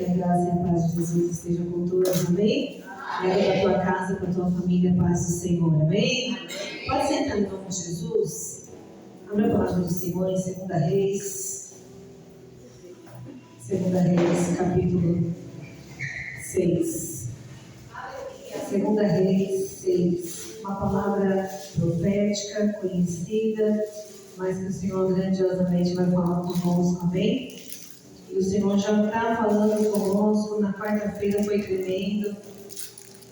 Que a graça e a paz de Jesus esteja com todos, amém? Leva para a tua casa, para a tua família, a paz do Senhor, amém? Pode sentar em nome de Jesus. Abra a palavra do Senhor em 2 Reis. 2 Reis, capítulo 6. 2 Reis 6. Uma palavra profética, conhecida, mas que o Senhor grandiosamente vai falar conosco, amém? E o Senhor já está falando conosco. Na quarta-feira foi tremendo.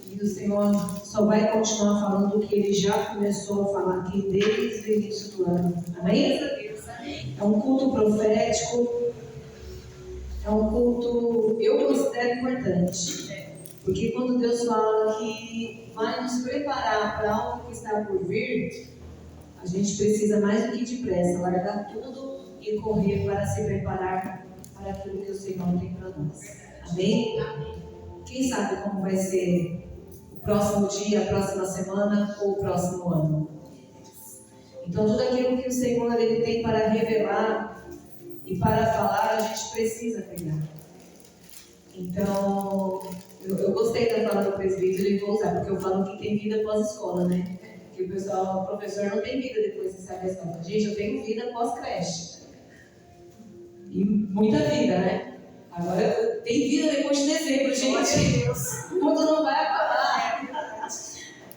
E o Senhor só vai continuar falando o que Ele já começou a falar aqui desde o início do ano. Amém? É um culto profético. É um culto, eu considero importante. Porque quando Deus fala que vai nos preparar para algo que está por vir, a gente precisa mais do que depressa largar tudo e correr para se preparar para aquilo que o Senhor tem para nós. Amém? Quem sabe como vai ser o próximo dia, a próxima semana ou o próximo ano? Então tudo aquilo que o Senhor Ele tem para revelar e para falar, a gente precisa pegar. Então, eu gostei da fala do presbítero e vou usar, porque eu falo que tem vida pós-escola, né? Que o pessoal, o professor não tem vida depois que sai da escola. Gente, eu tenho vida pós-creche. E muita vida, né? Agora tem vida depois de dezembro, gente. O mundo não vai acabar.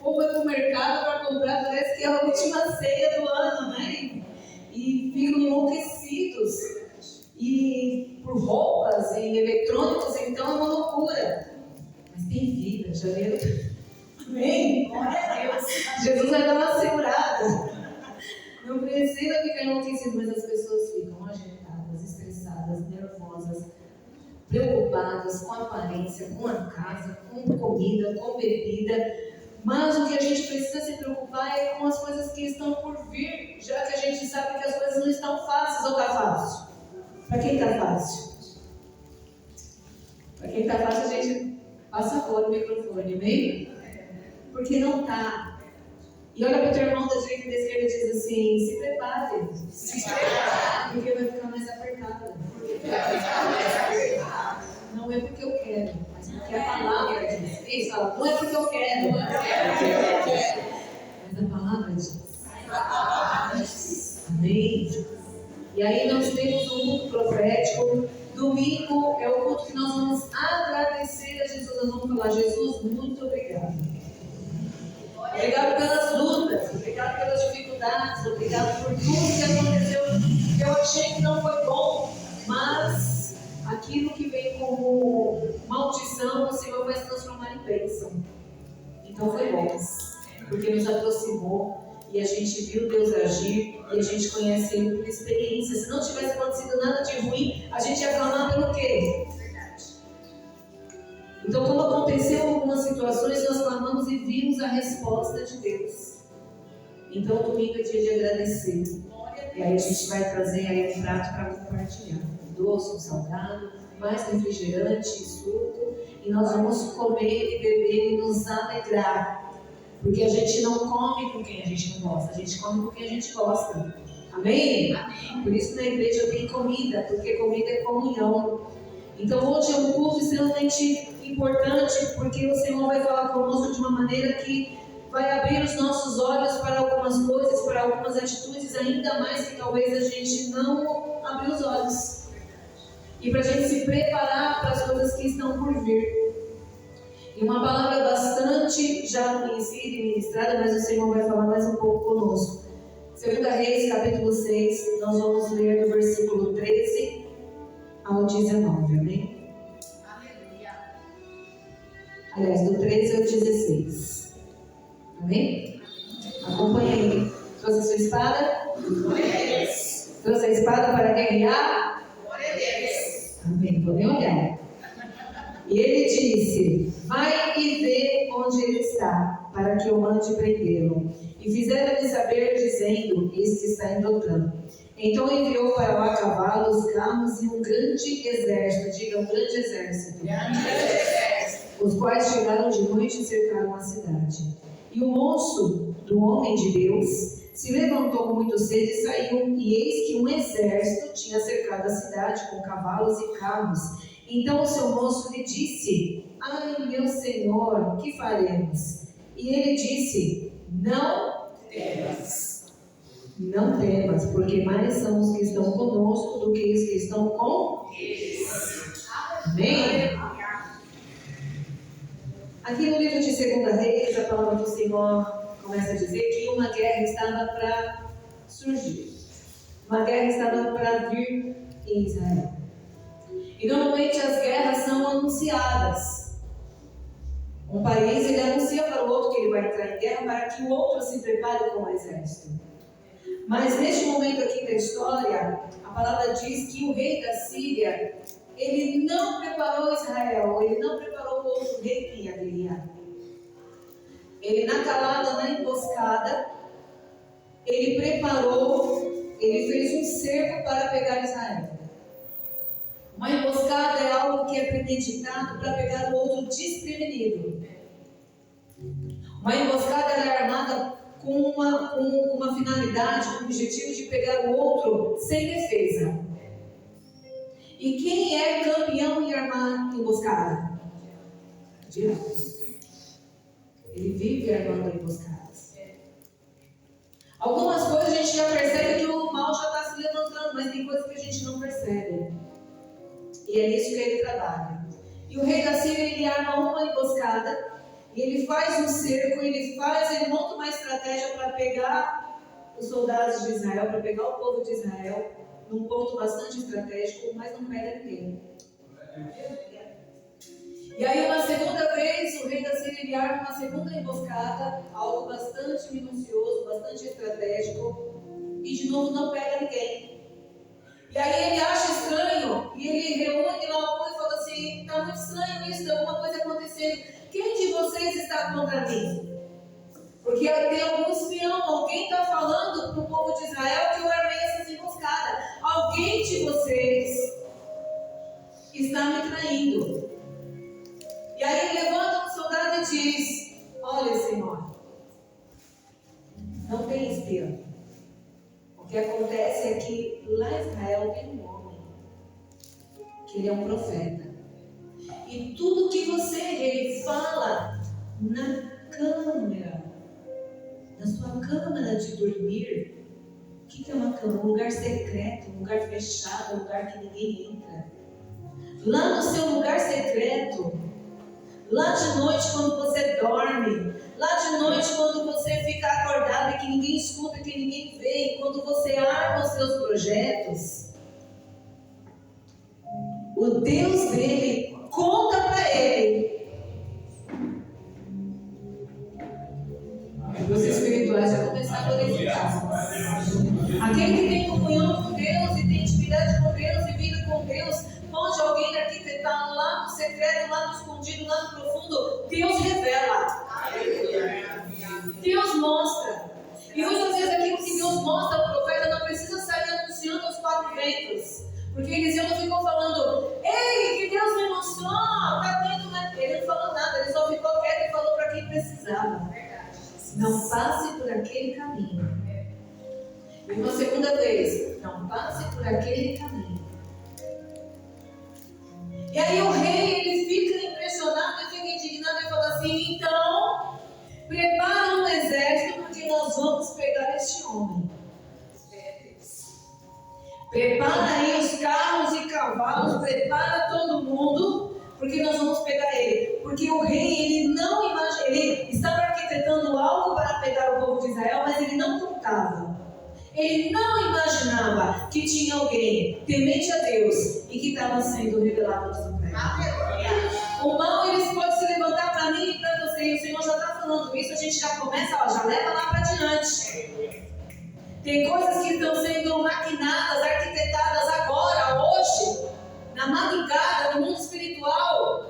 Ou vai pro mercado para comprar, parece que é a última ceia do ano, né? E ficam enlouquecidos. E por roupas e eletrônicos, então é uma loucura. Mas tem vida, já viram? Amém? Glória a Deus. Jesus vai dar uma segurada. Não precisa ficar enlouquecido, mas as pessoas ficam agitadas, estressadas, nervosas, preocupadas com a aparência, com a casa, com comida, com bebida. Mas o que a gente precisa se preocupar é com as coisas que estão por vir, já que a gente sabe que as coisas não estão fáceis. Ou está fácil? Para quem está fácil? Para quem está fácil, a gente passa fora o microfone, amém? Porque não está. E olha para o teu irmão da direita e da esquerda e diz assim: se prepare. Se prepare. Porque vai ficar mais apertado. Não é porque eu quero, mas porque a palavra diz. Isso, fala, não é porque eu quero. Mas a palavra diz. Amém? E aí nós temos um culto profético. Domingo é o culto que nós vamos agradecer a Jesus. Nós vamos falar: Jesus, muito obrigado. Obrigado pelas lutas, obrigado pelas dificuldades, obrigado por tudo que aconteceu, que eu achei que não foi bom, mas aquilo que vem como maldição, o Senhor vai se transformar em bênção. Então foi bom, porque nos aproximou e a gente viu Deus agir e a gente conhece Ele por experiência. Se não tivesse acontecido nada de ruim, a gente ia clamar pelo quê? Então, quando aconteceu algumas situações, nós clamamos e vimos a resposta de Deus. Então, domingo é dia de agradecer. E aí a gente vai trazer aí um prato para compartilhar. Um doce, um salgado, mais refrigerante, suco. E nós vamos comer e beber e nos alegrar. Porque a gente não come com quem a gente não gosta, a gente come com quem a gente gosta. Amém? Amém. Por isso na igreja tem comida, porque comida é comunhão. Então hoje é um culto extremamente importante, porque o Senhor vai falar conosco de uma maneira que vai abrir os nossos olhos para algumas coisas, para algumas atitudes, ainda mais que talvez a gente não abriu os olhos. E para a gente se preparar para as coisas que estão por vir. E uma palavra bastante já conhecida e ministrada, mas o Senhor vai falar mais um pouco conosco. 2 Reis, capítulo 6, nós vamos ler do versículo 13 ao 19, amém? Aleluia. Aliás, do 13 ao 16. Amém? Acompanha aí. Trouxe a sua espada? Glória a Deus. Trouxe a espada para guerrear? Glória a Deus. Amém. Podem olhar. E ele disse: vai e vê onde ele está, para que eu mande prendê-lo. E fizeram-lhe saber, dizendo: eis que está em Dotã. Então enviou para lá cavalos, carros e um grande exército. Diga, um grande exército. Os quais chegaram de noite e cercaram a cidade. E o moço do homem de Deus se levantou muito cedo e saiu. E eis que um exército tinha cercado a cidade com cavalos e carros. Então o seu moço lhe disse: ai, meu senhor, que faremos? E ele disse: não temas. Não temas, porque mais são os que estão conosco do que os que estão com eles. Amém? Aqui no livro de 2 Reis, a palavra do Senhor começa a dizer que uma guerra estava para surgir. Uma guerra estava para vir em Israel. E normalmente as guerras são anunciadas. Um país ele anuncia para o outro que ele vai entrar em guerra para que o outro se prepare com o exército. Mas neste momento aqui da história, a palavra diz que o rei da Síria, ele não preparou Israel, ele não preparou o outro rei que ia guerrear. Ele na calada, na emboscada, ele preparou, ele fez um cerco para pegar Israel. Uma emboscada é algo que é premeditado para pegar o outro desprevenido. Uma emboscada é armada com uma finalidade, com o objetivo de pegar o outro sem defesa. E quem é campeão em armar emboscada? Diabo. Ele vive armando emboscadas. Algumas coisas a gente já percebe que o mal já está se levantando, mas tem coisas que a gente não percebe. E é nisso que ele trabalha. E o rei da Síria, ele arma uma emboscada, e ele faz um cerco, ele monta uma estratégia para pegar os soldados de Israel, para pegar o povo de Israel, num ponto bastante estratégico, mas não pega ninguém. E aí uma segunda vez, o rei da Síria, ele arma uma segunda emboscada, algo bastante minucioso, bastante estratégico, e de novo não pega ninguém. E aí ele acha estranho, e ele reúne lá o povo e fala assim: está muito estranho isso, tem alguma coisa acontecendo. Quem de vocês está contra mim? Porque tem algum espião, alguém está falando para o povo de Israel que eu armei essas emboscadas. Alguém de vocês está me traindo. E aí ele levanta um soldado e diz: olha, Senhor, não tem espião. O que acontece é que lá em Israel tem um homem, que ele é um profeta. E tudo que você, rei, fala na câmara, na sua câmara de dormir. O que é uma câmara? Um lugar secreto, um lugar fechado, um lugar que ninguém entra. Lá no seu lugar secreto, lá de noite quando você dorme, lá de noite quando você fica acordado e que ninguém escuta, que ninguém vê, e quando você arma os seus projetos, o Deus dele conta para ele. Os espirituais já começaram a glorificar. Aquele que tem comunhão com Deus e tem intimidade com Deus e vida com Deus, pode alguém arquitetar lá no secreto, lá no escondido, lá no profundo, Deus revela. Deus mostra. E muitas vezes aquilo que Deus mostra ao profeta não precisa sair anunciando aos quatro ventos. Porque Eliseu não ficou falando: ei, que Deus me mostrou, tá tendo, né? Ele não falou nada, ele só ficou quieto e falou para quem precisava. Não passe por aquele caminho. E uma segunda vez: não passe por aquele caminho. E aí o rei, ele fica impressionado e fica indignado e fala assim: então, prepara um exército porque nós vamos pegar este homem. Prepara aí os carros e cavalos, prepara todo mundo, porque nós vamos pegar ele. Porque o rei, ele não imagina, ele estava arquitetando algo para pegar o povo de Israel, mas ele não contava. Ele não imaginava que tinha alguém temente a Deus e que estava sendo revelado no Supremo. O mal, ele pode se levantar para mim e para você, e o Senhor já está falando isso, a gente já começa, já leva lá para diante. Tem coisas que estão sendo maquinadas, arquitetadas agora, hoje, na madrugada, no mundo espiritual.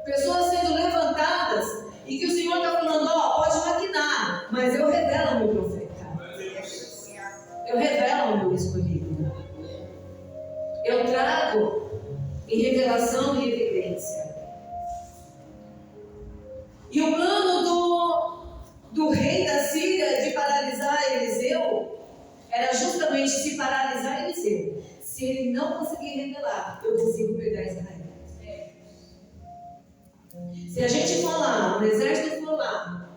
Pessoas sendo levantadas e que o Senhor está falando: pode maquinar, mas eu revelo o meu profeta. Eu revelo o meu escolhido. Eu trago em revelação e evidência. E o plano do rei da Síria de paralisar Eliseu era justamente se paralisar Eliseu, se Se ele não conseguir revelar, eu consigo pegar Israel. Se a gente for lá, o exército for lá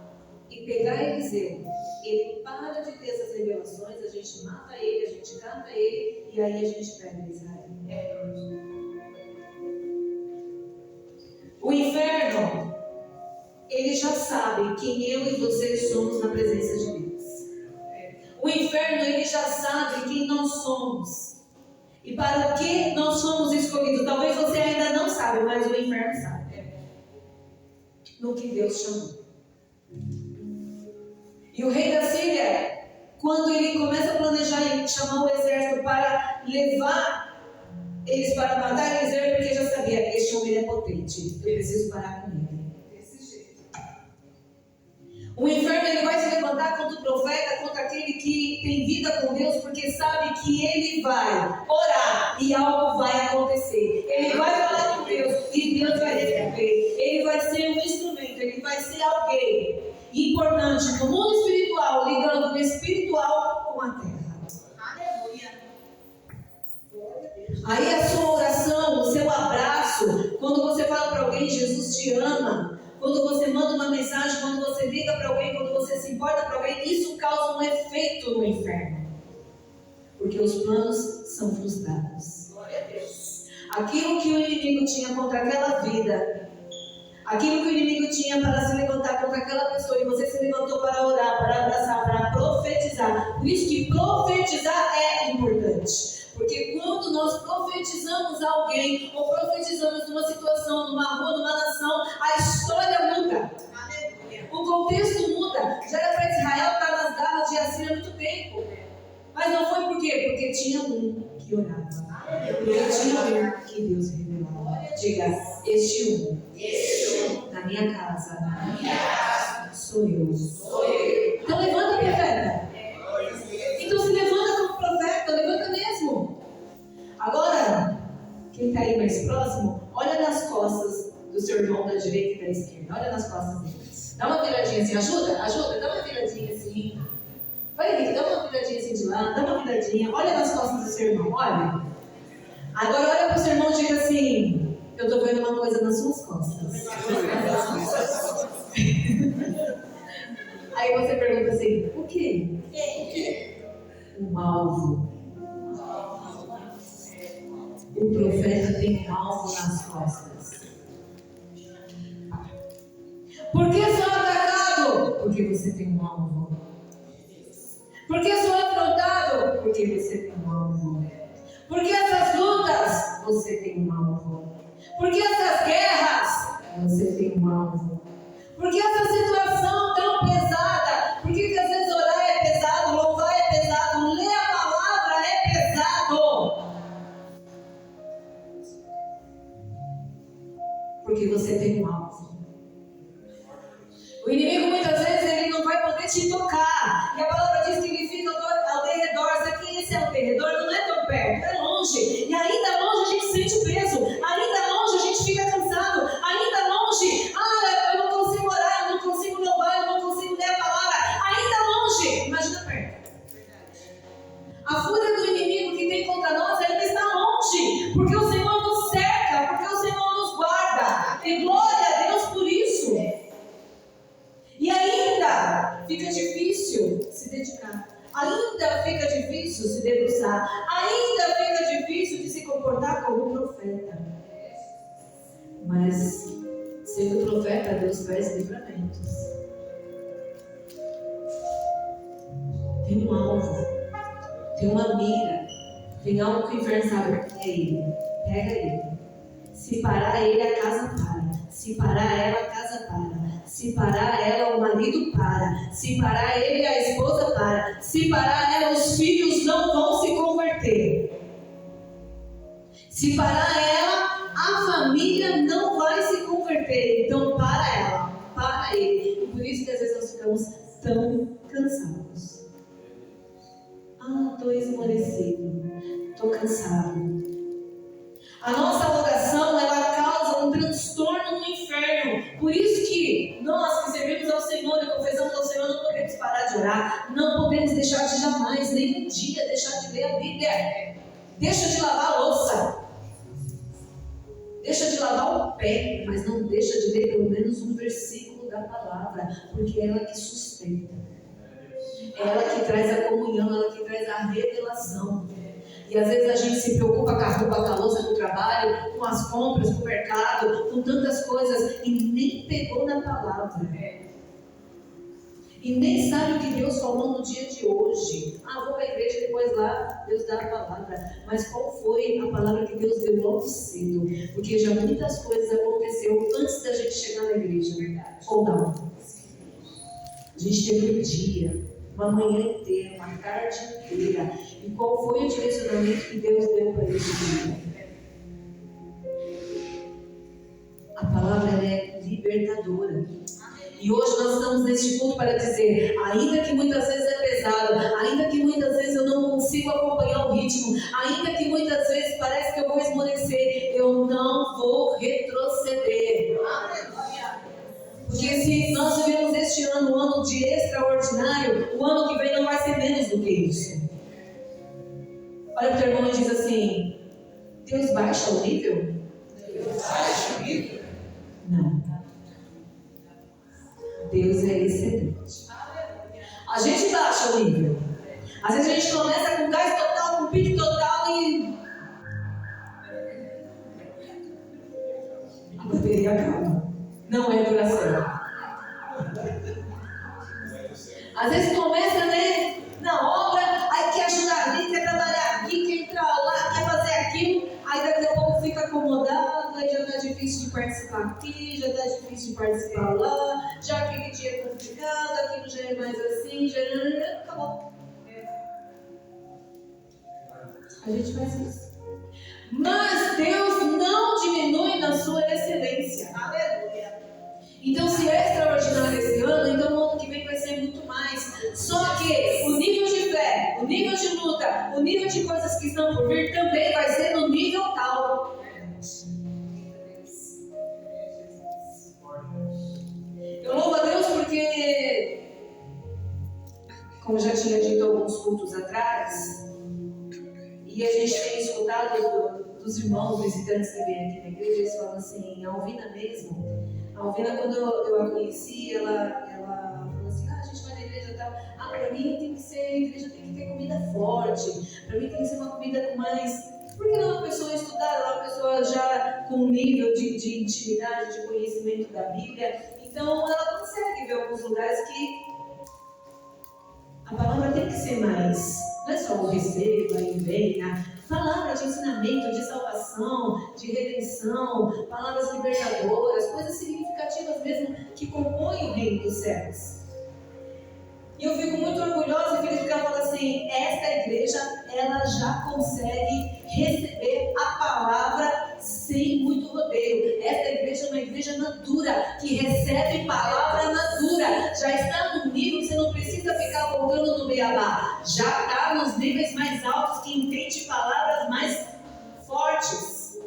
e pegar Eliseu, ele para de ter essas revelações, a gente mata ele, a gente cata ele e aí a gente pega Israel. O inferno, ele já sabe quem eu e você somos na presença de Deus. O inferno, ele já sabe quem nós somos e para o que nós somos escolhidos. Talvez você ainda não sabe, mas o inferno sabe. No que Deus chamou. E o rei da Síria, quando ele começa a planejar e chamar o exército para levar eles para matar Eliseu, porque já sabia, este homem é potente, eu preciso parar com ele. Desse jeito. O inferno, ele vai se levantar contra o profeta, contra aquele que tem vida com Deus, porque sabe que ele vai orar e algo vai acontecer. Ele vai falar com Deus e Deus vai responder. Ele vai ser um instrumento, ele vai ser alguém importante no mundo espiritual, ligando o espiritual com a terra. Aí a sua oração, o seu abraço, quando você fala para alguém, Jesus te ama, quando você manda uma mensagem, quando você liga para alguém, quando você se importa para alguém, isso causa um efeito no inferno. Porque os planos são frustrados. Glória a Deus. Aquilo que o inimigo tinha contra aquela vida, aquilo que o inimigo tinha para se levantar contra aquela pessoa, e você se levantou para orar, para abraçar, para profetizar. Por isso que profetizar é importante. Porque quando nós profetizamos alguém, ou profetizamos numa situação, numa rua, numa nação, a história muda. O contexto muda. Já era para Israel estar nas garras de Assíria há muito tempo. Mas não foi por quê? Porque tinha um que orava. Porque tinha um que Deus revelava. Diga, este um, na minha casa, sou eu. Então levanta, profeta. Então se levanta como profeta, levanta mesmo. Agora, quem está aí mais próximo, olha nas costas do seu irmão da direita e da esquerda. Olha nas costas deles. Dá uma viradinha assim, ajuda, dá uma viradinha assim. Vai, Henrique, dá uma viradinha assim de lá, dá uma viradinha. Olha nas costas do seu irmão, olha. Agora olha para o seu irmão e diga assim, eu estou vendo uma coisa nas suas costas. Aí você pergunta assim, o quê? Um alvo. O profeta tem um alvo nas costas. Por que sou atacado? Porque você tem um alvo. Por que sou afrontado? Porque você tem um alvo. Por que essas lutas? Você tem um alvo. Por que essas guerras? Você tem um alvo. Por que essa situação tão pesada? Por que às vezes orar é pesado, louvar é pesado, ler a palavra é pesado? Porque você tem um alvo. O inimigo muitas vezes ele não vai poder te tocar. E a palavra diz que ele fica ao derredor. Só que esse ao derredor não é tão perto, é longe. E ainda longe a gente sente o peso. Ainda longe a gente fica cansado. Ainda longe, eu não consigo orar, eu não consigo louvar, eu não consigo ler a palavra. Ainda longe, imagina perto. A fúria do inimigo que tem contra nós ainda está longe. Porque o Senhor nos cerca, porque o Senhor nos guarda. E glória a Deus por isso. E ainda fica difícil se dedicar. Ainda fica difícil se debruçar. Ainda fica difícil de se comportar como profeta. Mas, sendo profeta, Deus faz livramentos. Tem um alvo. Tem uma mira. Tem algo que o inferno sabe. É ele. Pega ele. Se parar ele, a casa para. Se parar ela, a casa para. Se parar ela, o marido para. Se parar ele, a esposa para. Se parar ela, os filhos não vão se converter. Se parar ela, a família não vai se converter. Então para ela, para ele. E por isso que às vezes nós ficamos tão cansados. Estou esmorecido. Estou cansado. A nossa oração, ela causa um transtorno no inferno. Por isso que nós que servimos ao Senhor e confessamos ao Senhor, não podemos parar de orar. Não podemos deixar de jamais, nem um dia, deixar de ler a Bíblia. Deixa de lavar a louça. Deixa de lavar o pé, mas não deixa de ler pelo menos um versículo da palavra, porque é ela que sustenta. É ela que traz a comunhão, ela que traz a revelação. E às vezes a gente se preocupa com a roupa, com a louça, com o trabalho, com as compras, com o mercado, com tantas coisas, e nem pegou na palavra. E nem sabe o que Deus falou no dia de hoje. Vou para a igreja, depois lá Deus dá a palavra. Mas qual foi a palavra que Deus deu logo cedo? Porque já muitas coisas aconteceram antes da gente chegar na igreja, verdade? Ou não? A gente teve um dia, uma manhã inteira, uma tarde inteira. E qual foi o direcionamento que Deus deu para esse dia? A palavra ela é libertadora. E hoje nós estamos neste culto para dizer, ainda que muitas vezes é pesado, ainda que muitas vezes eu não consigo acompanhar o ritmo, ainda que muitas vezes parece que eu vou esmorecer, eu não vou retroceder. Porque se nós vivemos este ano um ano de extraordinário, o ano que vem não vai ser menos do que isso. Olha para o teu irmão e diz assim, Deus baixa o nível? Deus baixa o nível? Não. Deus é excedente. A gente baixa o nível. Às vezes a gente começa com gás total, com pique total e a bateria acaba. Não é duração. Às vezes começa, né, na obra, aí quer ajudar ali, quer trabalhar aqui, quer entrar lá, quer fazer aquilo, aí daqui a pouco fica acomodado, aí já está difícil de participar aqui, já está difícil de participar lá, já aquele dia é complicado, aquilo já é mais assim, já acabou. A gente faz isso. Mas Deus não diminui na sua excelência. Aleluia. Então, se é extraordinário esse ano, então o ano que vem vai ser muito mais. Só que o nível de fé, o nível de luta, o nível de coisas que estão por vir também vai ser no nível tal. Eu louvo a Deus porque, como já tinha dito alguns cultos atrás, e a gente tem escutado dos irmãos visitantes que vêm aqui na igreja, eles falam assim, a Alvina mesmo. A Alvina, quando eu a conheci, ela falou assim, a gente vai na igreja e tal. Pra mim tem que ser, a igreja tem que ter comida forte. Pra mim tem que ser uma comida com mais... Porque não é uma pessoa estudada, é uma pessoa já com um nível de intimidade, de conhecimento da Bíblia. Então ela consegue ver alguns lugares que a palavra tem que ser mais... Não é só o receba e venha. Palavras de ensinamento, de salvação, de redenção, palavras libertadoras, coisas significativas mesmo que compõem o reino dos céus. E eu fico muito orgulhosa de verificar e falar assim, esta igreja, ela já consegue receber a palavra sem muito rodeio. Esta igreja é uma igreja madura, que recebe palavra madura. Já está no nível que você não precisa ficar voltando no beabá. Já está nos níveis mais altos, que entende palavras mais fortes.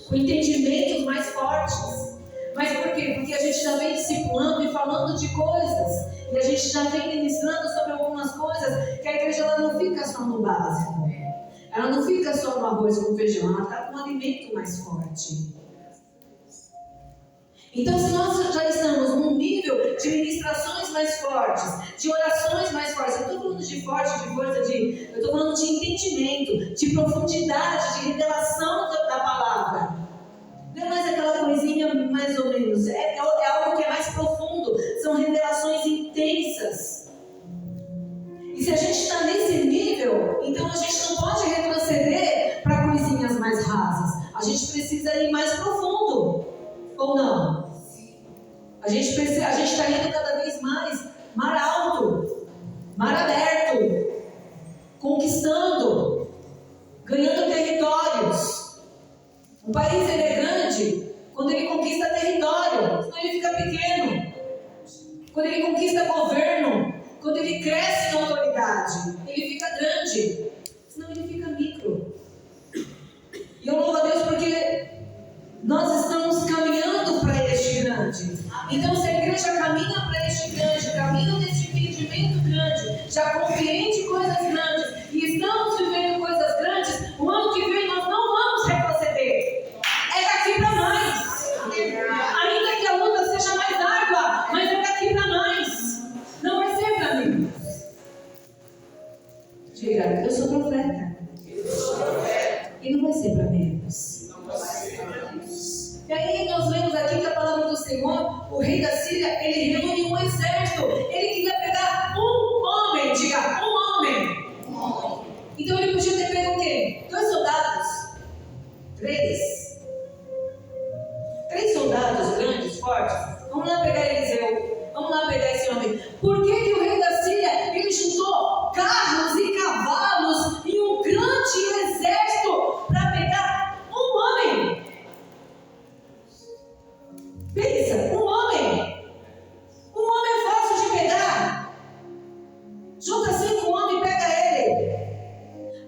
Com entendimentos mais fortes. Mas por quê? Porque a gente já vem discipulando e falando de coisas. E a gente já vem ministrando sobre algumas coisas que a igreja ela não fica só no básico. Ela não fica só no arroz com feijão, ela está com um alimento mais forte. Então, se nós já estamos num nível de ministrações mais fortes, de orações mais fortes, eu estou falando de forte, de força, eu estou falando de entendimento, de profundidade, de revelação da palavra. Não é mais aquela coisinha mais ou menos, é algo que é mais profundo, são revelações intensas. E se a gente está nesse nível, então a gente não pode retroceder para coisinhas mais rasas. A gente precisa ir mais profundo, ou não? A gente está indo cada vez mais mar alto, mar aberto, conquistando, ganhando territórios. O país ele é grande quando ele conquista território, senão ele fica pequeno. Quando ele conquista governo, quando ele cresce em autoridade, ele fica grande, senão ele fica micro. E eu louvo a Deus porque nós estamos caminhando para este grande. Então, se a igreja caminha para este grande, caminha neste entendimento grande, já compreende coisas grandes e estamos vivendo coisas grandes, Senhor, o rei da Síria, ele reúne um exército. Ele queria pegar um homem, diga, um homem. Então ele podia ter pego o quê? 2 soldados? 3 soldados grandes, fortes. Vamos lá pegar Eliseu. Vamos lá pegar esse homem. Por que o rei da Síria, ele juntou carros e cavalos e um grande exército para pegar um homem? Pensa, um homem. Um homem é fácil de pegar. Junta 5 homens e pega ele.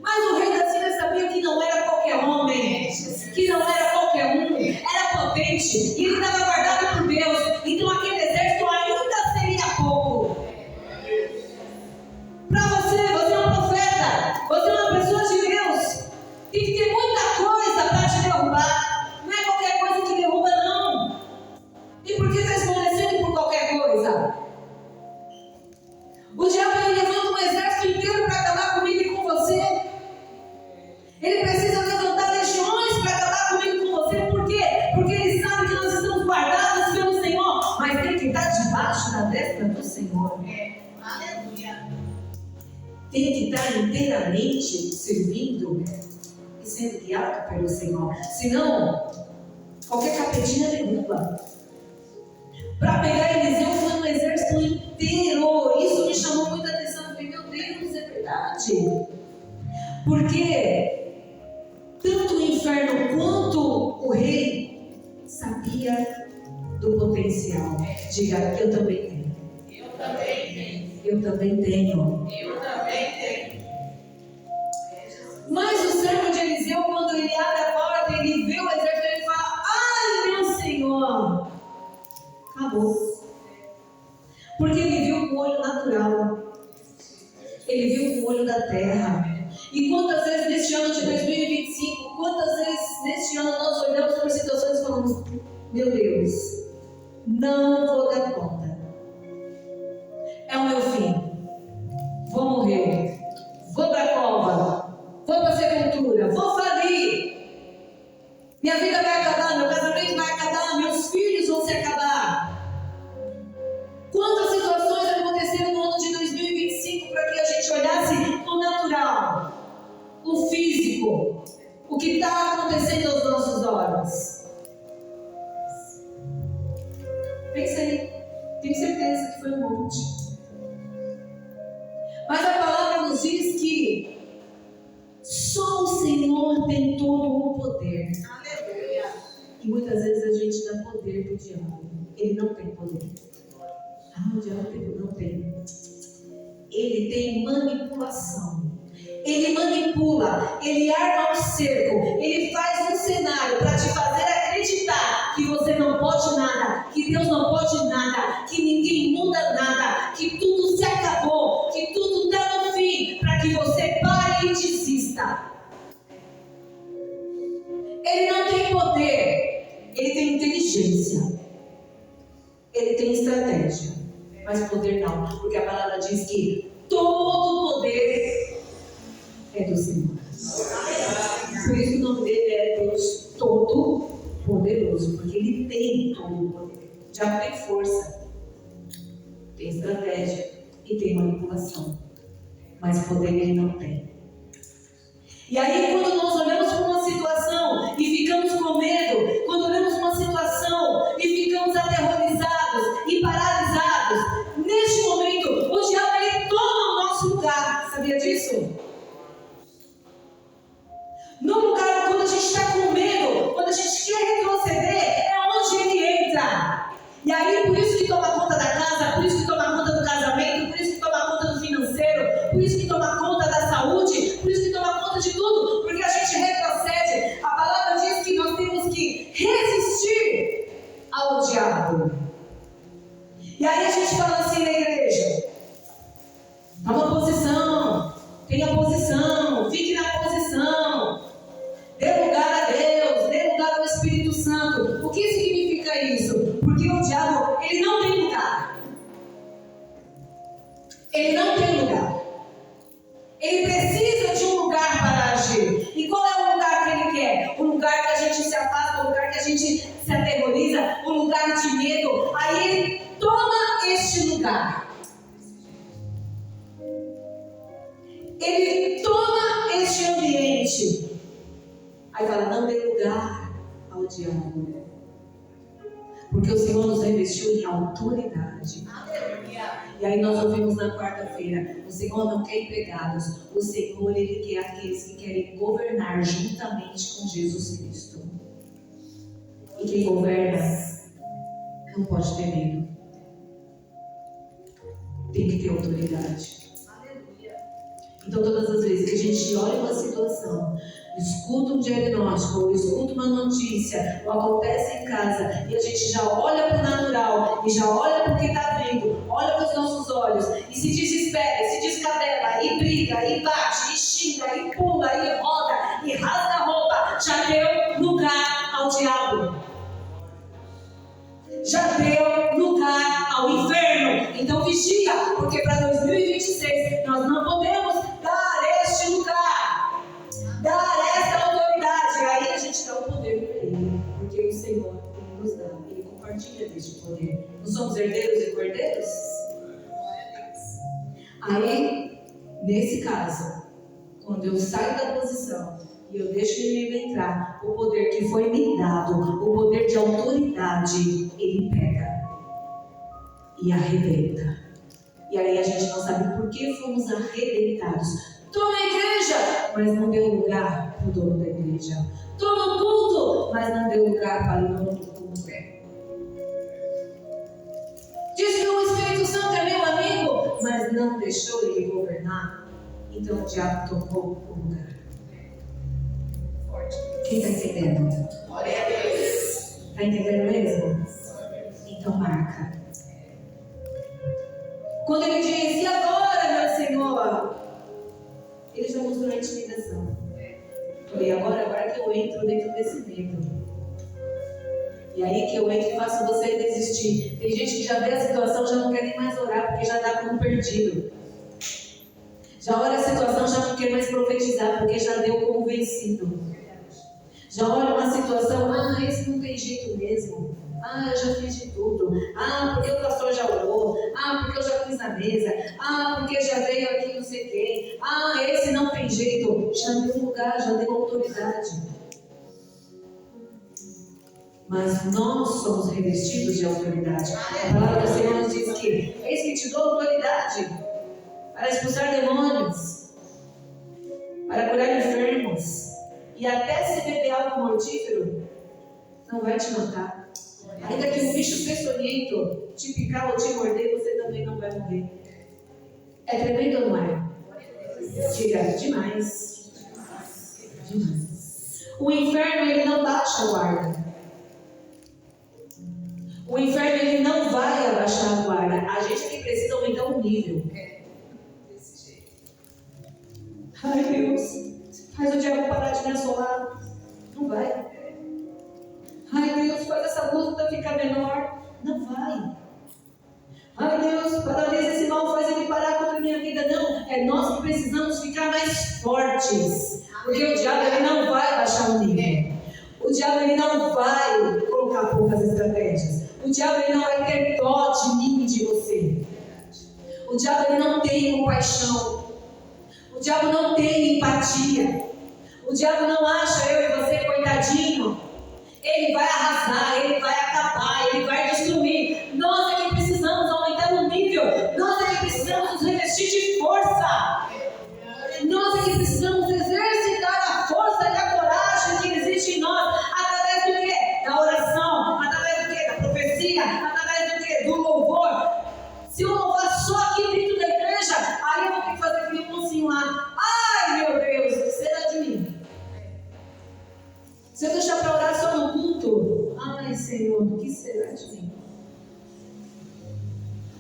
Mas o rei da Síria sabia que não era qualquer homem, que não era qualquer um, era potente, e ele estava guardado por Deus. Então aquele exército ainda seria pouco. Para você é um profeta, você é uma pessoa de Deus, tem que ter muita coisa para te derrubar. Não é qualquer coisa que derruba, não. E por que está esmorecendo por qualquer coisa? O diabo, ele levanta um exército inteiro para acabar comigo e com você. Ele precisa levantar legiões para acabar comigo e com você. Por quê? Porque ele sabe que nós estamos guardados pelo Senhor, mas tem que estar debaixo da destra do Senhor. Aleluia. Tem que estar inteiramente servindo e sendo guiado pelo Senhor. Senão, qualquer capetinha derruba. Para pegar Eliseu foi um exército inteiro. Isso me chamou muita atenção. Eu falei, meu Deus, é verdade. Porque tanto o inferno quanto o rei sabia do potencial. Diga, eu também tenho. Eu também tenho. Eu também tenho. Eu também tenho. Mas o servo de Eliseu, quando ele abre a porta, ele vê o exército, ele fala, ai meu Senhor. Acabou. Porque ele viu com o olho natural. Ele viu com o olho da terra. E quantas vezes neste ano de 2025, quantas vezes neste ano nós olhamos para situações e falamos, meu Deus, não vou dar conta. É o meu fim. Vou morrer. Vou para a cova. Vou para a sepultura. Vou falir. Minha vida vai acabar, meu casamento vai acabar, meus filhos vão se acabar. Quantas situações aconteceram no ano de 2025 para que a gente olhasse o natural, o físico, o que está acontecendo aos nossos olhos? Pensa aí, tenho certeza que foi um monte. Mas a palavra nos diz que só o Senhor tem todo o poder. Aleluia. E muitas vezes a gente dá poder para o diabo. Ele não tem poder. O diabo não tem. Ele tem manipulação. Ele manipula, ele arma um cerco, ele faz um cenário para te fazer acreditar que você não pode nada, que Deus não pode nada, que ninguém muda nada, que tudo se acabou, que tudo está no fim, para que você pare e desista. Ele não tem poder, ele tem inteligência, ele tem estratégia, mas poder não, porque a palavra diz que todo o poder é do Senhor. Por isso que o nome dele é Deus Todo-Poderoso, porque ele tem todo o poder. Já tem força, tem estratégia e tem manipulação, mas poder ele não tem. E aí, quando nós olhamos para uma situação e ficamos com medo, quando olhamos para uma situação e ficamos aterrorizados e paralisados, neste momento o diabo ele toma o nosso lugar. Sabia disso? No lugar, quando a gente está com medo, quando a gente quer retroceder, é onde ele entra. E aí, por isso que toma conta da casa, por isso que toma conta do casamento, por isso que toma conta do financeiro, por isso que toma conta da saúde, por isso que toma conta de tudo, porque a gente retrocede. A palavra diz que nós temos que resistir ao diabo. E aí a gente fala assim na igreja, toma posição, tenha posição, fique na posição. Dê lugar a Deus, dê lugar ao Espírito Santo. O que significa isso? Porque o diabo, ele não tem lugar. Ele não tem lugar. Ele precisa de um lugar para agir. E qual é o lugar que ele quer? O lugar que a gente se afasta, o lugar que a gente se aterroriza, o lugar de medo, lugar. Ele toma este ambiente. Aí fala, não dê lugar ao diabo. Porque o Senhor nos revestiu em autoridade. E aí nós ouvimos na quarta-feira, o Senhor não quer empregados. O Senhor, Ele quer aqueles que querem governar juntamente com Jesus Cristo. E quem governa não pode ter medo. Tem que ter autoridade. Então, todas as vezes que a gente olha uma situação, escuta um diagnóstico, ou escuta uma notícia, ou acontece em casa, e a gente já olha para o natural, e já olha para o que está vindo, olha para os nossos olhos, e se desespera, e se descabela, e briga, e bate, e xinga, e pula, e roda, e rasga a roupa, já deu lugar ao diabo. Já deu lugar ao inferno. Então vigia, porque para 2026 nós não podemos dar este lugar, dar esta autoridade. Aí a gente dá o poder para Ele, porque o Senhor Ele nos dá, Ele compartilha deste poder. Não somos herdeiros e cordeiros? Aí, nesse caso, quando eu saio da posição e eu deixo o inimigo entrar, o poder que foi me dado, o poder de autoridade, ele pega e arrebenta. E aí a gente não sabe por que fomos arrebentados. Estou na igreja, mas não deu lugar para o dono da igreja. Estou no culto, mas não deu lugar para o dono do culto. Diz que o Espírito Santo é meu amigo, mas não deixou ele governar. Então o diabo tomou o lugar. Quem está entendendo? Glória a Deus. Está entendendo mesmo? Então marca. Quando ele diz, e agora, meu Senhor? Ele já mostrou a intimidação. Falei, agora que eu entro dentro desse medo. E aí que eu entro e faço você desistir. Tem gente que já vê a situação, já não quer nem mais orar, porque já dá como perdido. Já olha a situação, já não quer mais profetizar, porque já deu como vencido. Já olha uma situação, esse não tem jeito mesmo. Eu já fiz de tudo. Porque o pastor já orou. Porque eu já fiz na mesa. Porque já veio aqui não sei quem. Esse não tem jeito. Já deu lugar, já deu autoridade. Mas nós somos revestidos de autoridade. A palavra do Senhor nos diz que eis que te dou autoridade para expulsar demônios, para curar enfermos. E até se beber algo mortífero, não vai te matar. Ainda que um bicho peçonhento te picar ou te morder, você também não vai morrer. É tremendo ou não é? Diga, demais. Demais. O inferno, ele não baixa a guarda. O inferno, ele não vai abaixar a guarda. A gente que precisa aumentar o nível. Desse jeito. Ai, Deus. Faz o diabo parar de me assolar. Não vai. Ai, Deus, faz essa luta ficar menor. Não vai. Ai, Deus, paralisa esse mal, faz ele parar contra a minha vida. Não, é nós que precisamos ficar mais fortes. Porque o diabo, ele não vai baixar o nível. O diabo, ele não vai colocar poucas estratégias. O diabo, ele não vai ter dó de mim e de você. O diabo, ele não tem compaixão. O diabo não tem empatia. O diabo não acha eu e você coitadinho. Ele vai arrasar, ele vai acabar, ele vai destruir. Nós é que precisamos aumentar o nível. Nós é que precisamos nos revestir de força. Nós é que precisamos exercitar a força e a coragem que existe em nós. Através do quê? Da oração. Através do quê? Da profecia. Através do quê? Do louvor. Se eu louvar só aqui dentro da igreja, aí eu vou ter que fazer aquele mocinho lá. Ai, meu Deus, o que será de mim? Se eu deixar para orar só no culto, ai, Senhor, o que será de mim?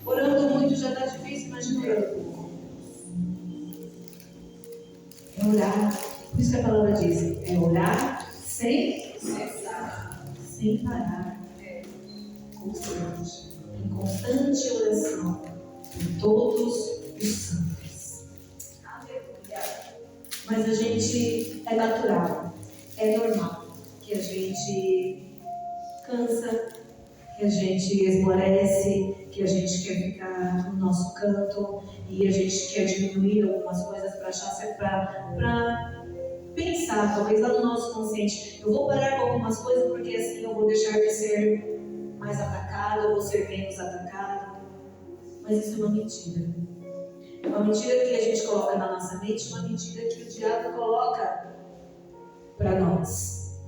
Orando muito já está difícil, imagina orando pouco. É orar, por isso que a palavra diz, é orar sem cessar, sem parar, constante, em constante oração, por todos os santos. Mas a gente é natural, é normal que a gente cansa, que a gente esmorece, que a gente quer ficar no nosso canto e a gente quer diminuir algumas coisas para pensar, talvez lá no nosso consciente, eu vou parar com algumas coisas porque assim eu vou deixar de ser mais atacado, eu vou ser menos atacado. Mas isso é uma mentira. É uma mentira que a gente coloca na nossa mente, uma mentira que o diabo coloca para nós.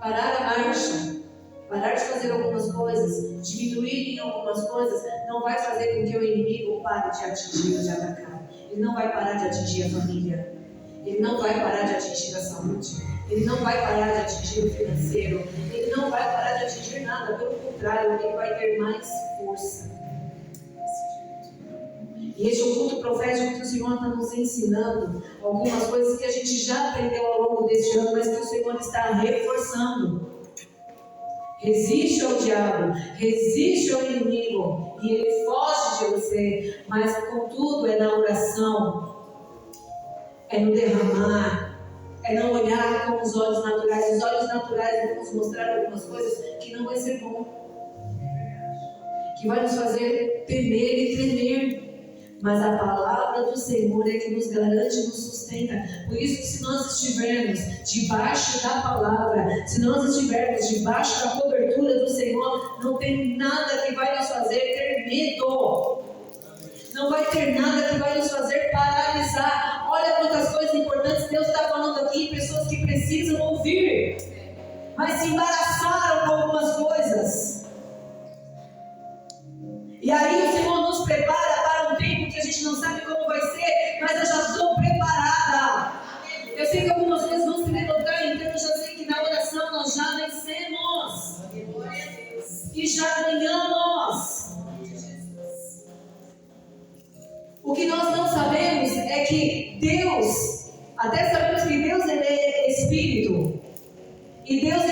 Parar a marcha, parar de fazer algumas coisas, diminuir em algumas coisas, não vai fazer com que o inimigo pare de atingir, de atacar. Ele não vai parar de atingir a família. Ele não vai parar de atingir a saúde. Ele não vai parar de atingir o financeiro. Ele não vai parar de atingir nada. Pelo contrário, ele vai ter mais força. E este é o culto profético que o Senhor está nos ensinando. Algumas coisas que a gente já aprendeu ao longo deste ano, mas que o Senhor está reforçando. Resiste ao diabo, resiste ao inimigo, e ele foge de você. Mas, contudo, é na oração. É no derramar, é não olhar com os olhos naturais. Os olhos naturais vão nos mostrar algumas coisas que não vai ser bom, que vai nos fazer temer e tremer. Mas a palavra do Senhor é que nos garante e nos sustenta. Por isso que se nós estivermos debaixo da palavra, se nós estivermos debaixo da cobertura do Senhor, não tem nada que vai nos fazer ter medo. Não vai ter nada que vai nos fazer paralisar. Olha quantas coisas importantes Deus está falando aqui, pessoas que precisam ouvir, mas se embaraçaram com algumas coisas. E aí o Senhor nos prepara para um tempo que a gente não sabe como vai ser, mas eu já estou preparada. Eu sei que algumas coisas vão se levantar, então eu já sei que na oração nós já vencemos. E já ganhamos. O que nós não sabemos é que Deus, até sabemos que Deus ele é Espírito. E Deus